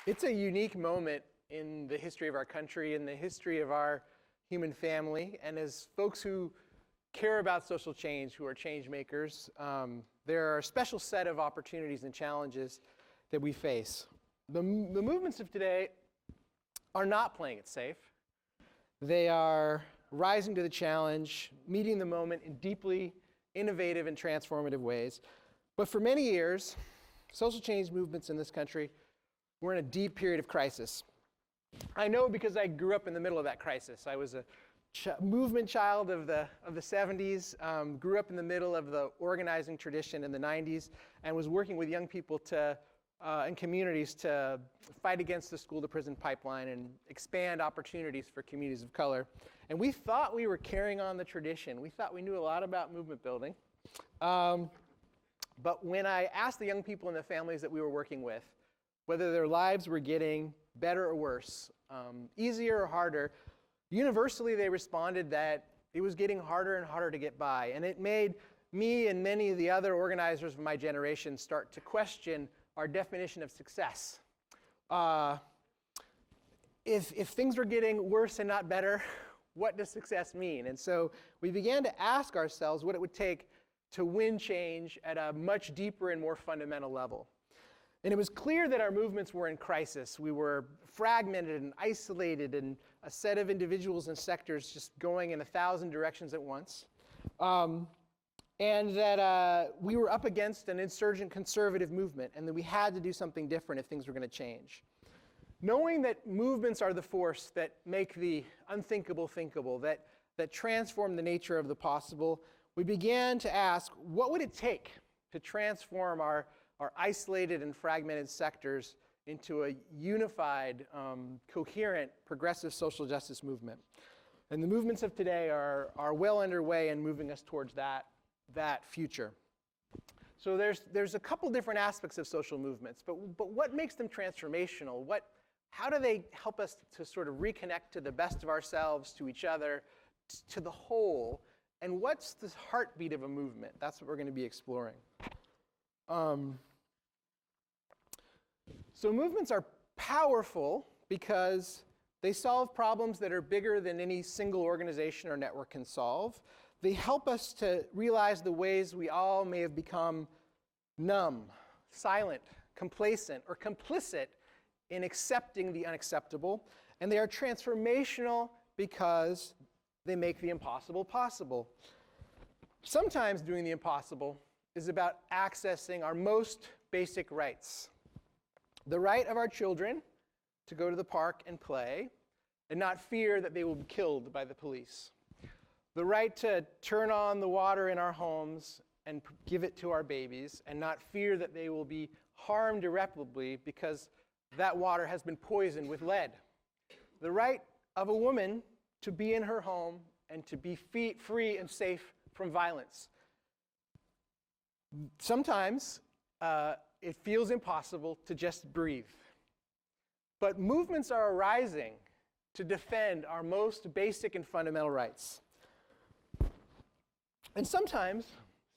It's a unique moment in the history of our country, in the history of our human family, and as folks who care about social change, who are change makers, there are a special set of opportunities and challenges that we face. The movements of today are not playing it safe. They are rising to the challenge, meeting the moment in deeply innovative and transformative ways. But for many years, social change movements in this country were in a deep period of crisis. I know because I grew up in the middle of that crisis. I was a movement child of the 70s, grew up in the middle of the organizing tradition in the 90s, and was working with young people and communities to fight against the school-to-prison pipeline and expand opportunities for communities of color. And we thought we were carrying on the tradition. We thought we knew a lot about movement building. But when I asked the young people and the families that we were working with whether their lives were getting better or worse, easier or harder, universally they responded that it was getting harder and harder to get by. And it made me and many of the other organizers of my generation start to question our definition of success. If things were getting worse and not better, what does success mean? And so we began to ask ourselves what it would take to win change at a much deeper and more fundamental level. And it was clear that our movements were in crisis. We were fragmented and isolated, and a set of individuals and sectors just going in 1,000 directions at once. And that we were up against an insurgent conservative movement, and that we had to do something different if things were going to change. Knowing that movements are the force that make the unthinkable thinkable, that transform the nature of the possible, we began to ask, what would it take to transform our isolated and fragmented sectors into a unified, coherent, progressive social justice movement? And the movements of today are well underway and moving us towards that future. So there's a couple different aspects of social movements, but what makes them transformational? How do they help us to sort of reconnect to the best of ourselves, to each other, to the whole? And what's the heartbeat of a movement? That's what we're going to be exploring. So movements are powerful because they solve problems that are bigger than any single organization or network can solve. They help us to realize the ways we all may have become numb, silent, complacent, or complicit in accepting the unacceptable. And they are transformational because they make the impossible possible. Sometimes doing the impossible is about accessing our most basic rights. The right of our children to go to the park and play and not fear that they will be killed by the police. The right to turn on the water in our homes and give it to our babies and not fear that they will be harmed irreparably because that water has been poisoned with lead. The right of a woman to be in her home and to be free and safe from violence. Sometimes it feels impossible to just breathe. But movements are arising to defend our most basic and fundamental rights. And sometimes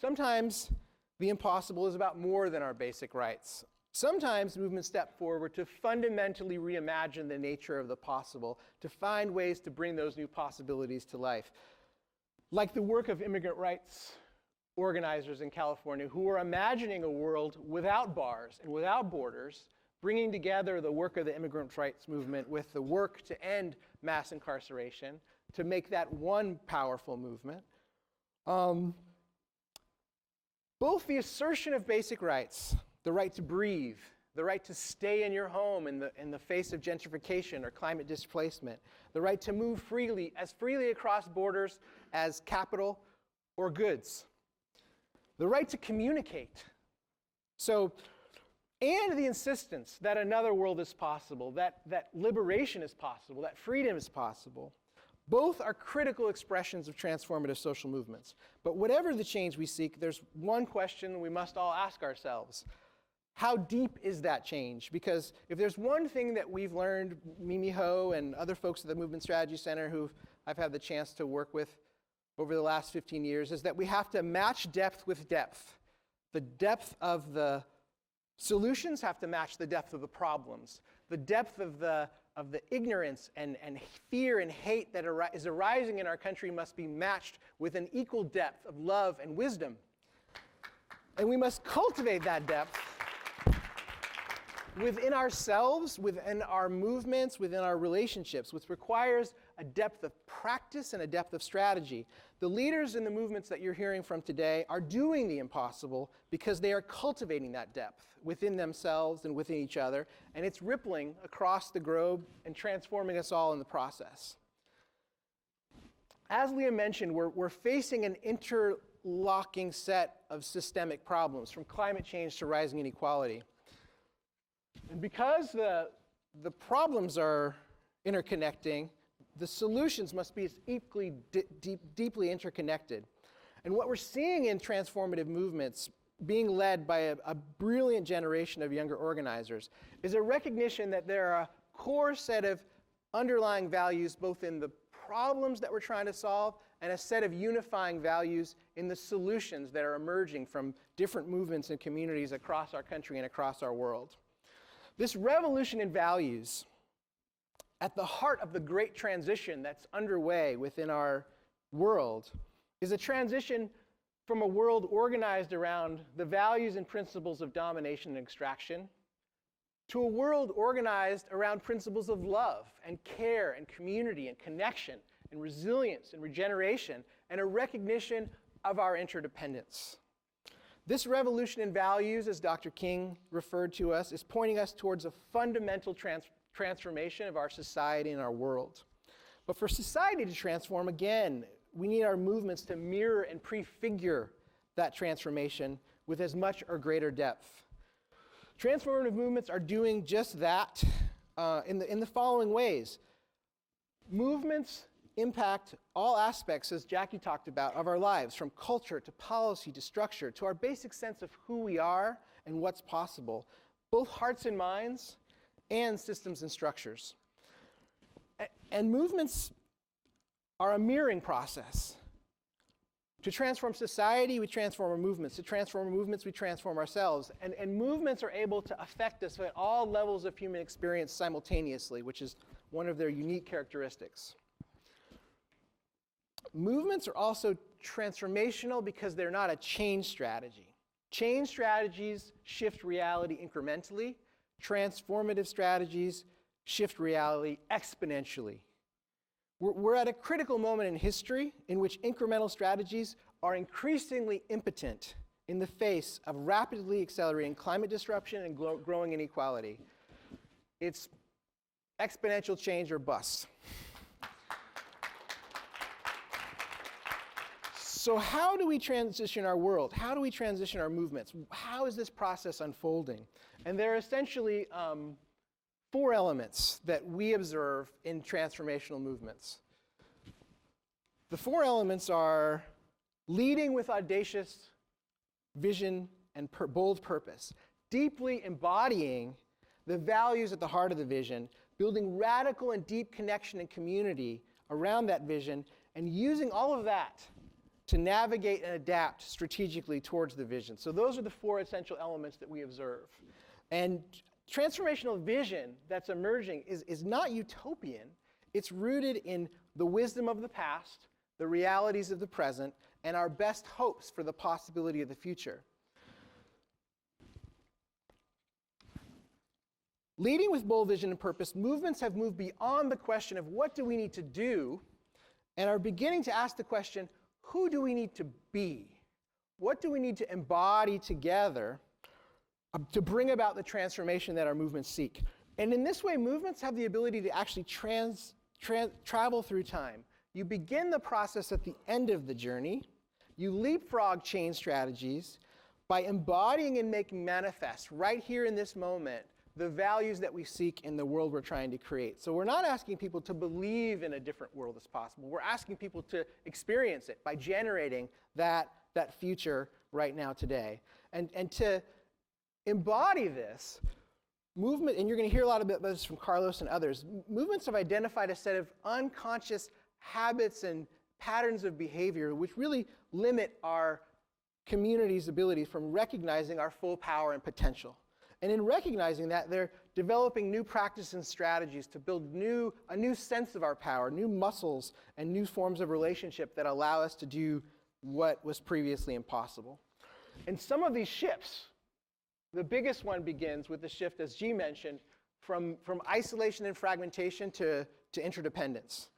the impossible is about more than our basic rights. Sometimes movements step forward to fundamentally reimagine the nature of the possible, to find ways to bring those new possibilities to life. Like the work of immigrant rights organizers in California who are imagining a world without bars and without borders, bringing together the work of the immigrant rights movement with the work to end mass incarceration, to make that one powerful movement. Both the assertion of basic rights, the right to breathe, the right to stay in your home in the face of gentrification or climate displacement, the right to move freely across borders as capital or goods, the right to communicate. And the insistence that another world is possible, that liberation is possible, that freedom is possible. Both are critical expressions of transformative social movements. But whatever the change we seek, there's one question we must all ask ourselves. How deep is that change? Because if there's one thing that we've learned, Mimi Ho and other folks at the Movement Strategy Center who I've had the chance to work with over the last 15 years, is that we have to match depth with depth. The depth of the solutions have to match the depth of the problems. the depth of the ignorance and fear and hate that is arising in our country must be matched with an equal depth of love and wisdom. And we must cultivate that depth within ourselves, within our movements, within our relationships, which requires a depth of practice and a depth of strategy. The leaders in the movements that you're hearing from today are doing the impossible because they are cultivating that depth within themselves and within each other, and it's rippling across the globe and transforming us all in the process. As Leah mentioned, we're facing an interlocking set of systemic problems, from climate change to rising inequality. And because the problems are interconnecting, the solutions must be equally deeply interconnected. And what we're seeing in transformative movements being led by a brilliant generation of younger organizers is a recognition that there are a core set of underlying values both in the problems that we're trying to solve and a set of unifying values in the solutions that are emerging from different movements and communities across our country and across our world. This revolution in values, at the heart of the great transition that's underway within our world, is a transition from a world organized around the values and principles of domination and extraction to a world organized around principles of love and care and community and connection and resilience and regeneration and a recognition of our interdependence. This revolution in values, as Dr. King referred to us, is pointing us towards a fundamental transformation of our society and our world. But for society to transform, again, we need our movements to mirror and prefigure that transformation with as much or greater depth. Transformative movements are doing just that in the following ways. Movements impact all aspects, as Jackie talked about, of our lives, from culture to policy to structure to our basic sense of who we are and what's possible, both hearts and minds and systems and structures. And movements are a mirroring process. To transform society, we transform our movements. To transform our movements, we transform ourselves. And movements are able to affect us at all levels of human experience simultaneously, which is one of their unique characteristics. Movements are also transformational because they're not a change strategy. Change strategies shift reality incrementally. Transformative strategies shift reality exponentially. We're at a critical moment in history in which incremental strategies are increasingly impotent in the face of rapidly accelerating climate disruption and growing inequality. It's exponential change or bust. So how do we transition our world? How do we transition our movements? How is this process unfolding? And there are essentially 4 elements that we observe in transformational movements. The 4 elements are leading with audacious vision and bold purpose, deeply embodying the values at the heart of the vision, building radical and deep connection and community around that vision, and using all of that to navigate and adapt strategically towards the vision. So those are the 4 essential elements that we observe. And transformational vision that's emerging is not utopian. It's rooted in the wisdom of the past, the realities of the present, and our best hopes for the possibility of the future. Leading with bold vision and purpose, movements have moved beyond the question of what do we need to do, and are beginning to ask the question, who do we need to be? What do we need to embody together to bring about the transformation that our movements seek? And in this way, movements have the ability to actually travel through time. You begin the process at the end of the journey. You leapfrog change strategies by embodying and making manifest right here in this moment the values that we seek in the world we're trying to create. So we're not asking people to believe in a different world as possible. We're asking people to experience it by generating that future right now today. And to embody this movement, and you're going to hear a lot about this from Carlos and others, movements have identified a set of unconscious habits and patterns of behavior which really limit our community's ability from recognizing our full power and potential. And in recognizing that, they're developing new practices and strategies to build a new sense of our power, new muscles, and new forms of relationship that allow us to do what was previously impossible. And some of these shifts, the biggest one begins with the shift, as G mentioned, from isolation and fragmentation to interdependence.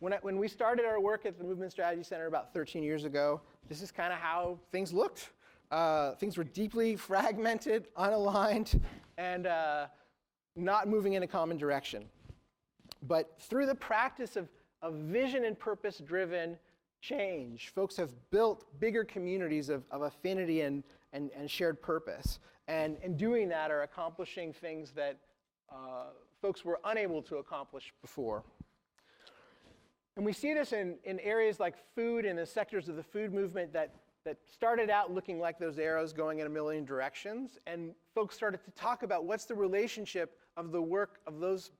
When we started our work at the Movement Strategy Center about 13 years ago, this is kind of how things looked. Things were deeply fragmented, unaligned, and not moving in a common direction. But through the practice of vision and purpose-driven change, folks have built bigger communities of affinity and shared purpose. And in doing that are accomplishing things that folks were unable to accomplish before. And we see this in areas like food and the sectors of the food movement that started out looking like those arrows going in a million directions. And folks started to talk about what's the relationship of the work of those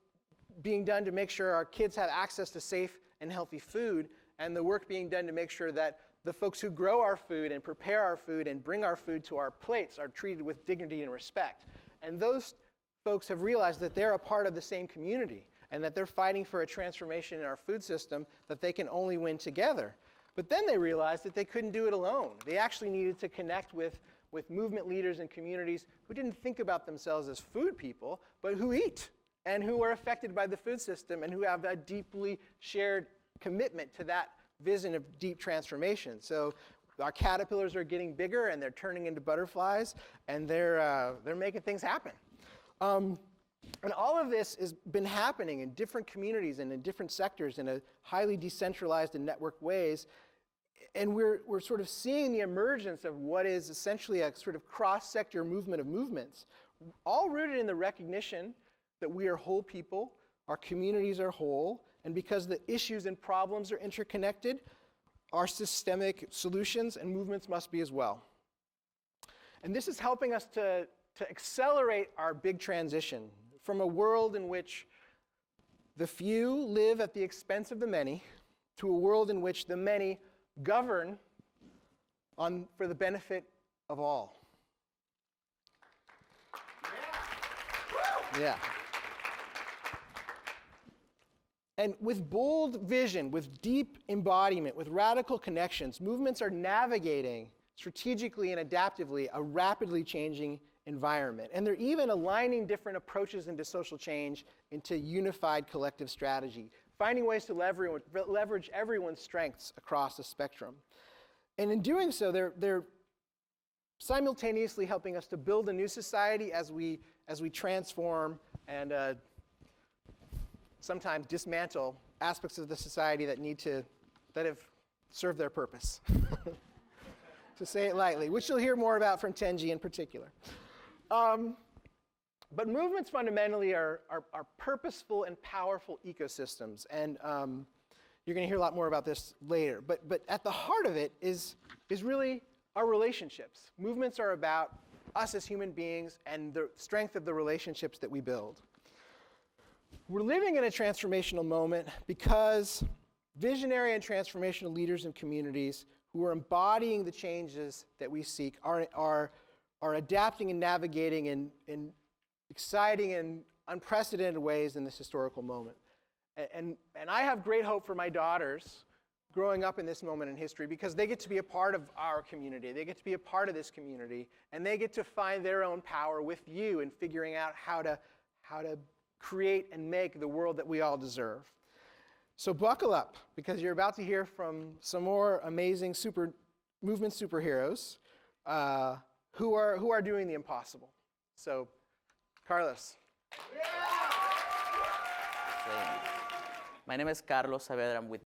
being done to make sure our kids have access to safe and healthy food, and the work being done to make sure that the folks who grow our food and prepare our food and bring our food to our plates are treated with dignity and respect. And those folks have realized that they're a part of the same community and that they're fighting for a transformation in our food system that they can only win together. But then they realized that they couldn't do it alone. They actually needed to connect with movement leaders and communities who didn't think about themselves as food people, but who eat and who are affected by the food system and who have a deeply shared commitment to that vision of deep transformation. So our caterpillars are getting bigger and they're turning into butterflies, and they're making things happen. And all of this has been happening in different communities and in different sectors in a highly decentralized and networked ways. And we're sort of seeing the emergence of what is essentially a sort of cross-sector movement of movements, all rooted in the recognition that we are whole people, our communities are whole, and because the issues and problems are interconnected, our systemic solutions and movements must be as well. And this is helping us to accelerate our big transition from a world in which the few live at the expense of the many to a world in which the many govern for the benefit of all. Yeah. And with bold vision, with deep embodiment, with radical connections, movements are navigating strategically and adaptively a rapidly changing environment. And they're even aligning different approaches into social change into unified collective strategy, finding ways to leverage everyone's strengths across the spectrum. And in doing so, they're simultaneously helping us to build a new society as we transform and sometimes dismantle aspects of the society that have served their purpose, to say it lightly, which you'll hear more about from Tenji in particular. But movements fundamentally are purposeful and powerful ecosystems, and you're going to hear a lot more about this later. But at the heart of it is really our relationships. Movements are about us as human beings and the strength of the relationships that we build. We're living in a transformational moment because visionary and transformational leaders and communities who are embodying the changes that we seek are adapting and navigating in exciting and unprecedented ways in this historical moment. And I have great hope for my daughters growing up in this moment in history because they get to be a part of our community. They get to be a part of this community, and they get to find their own power with you in figuring out how to create and make the world that we all deserve. So buckle up, because you're about to hear from some more amazing movement superheroes who are doing the impossible. So, Carlos. My name is Carlos Saavedra. I'm with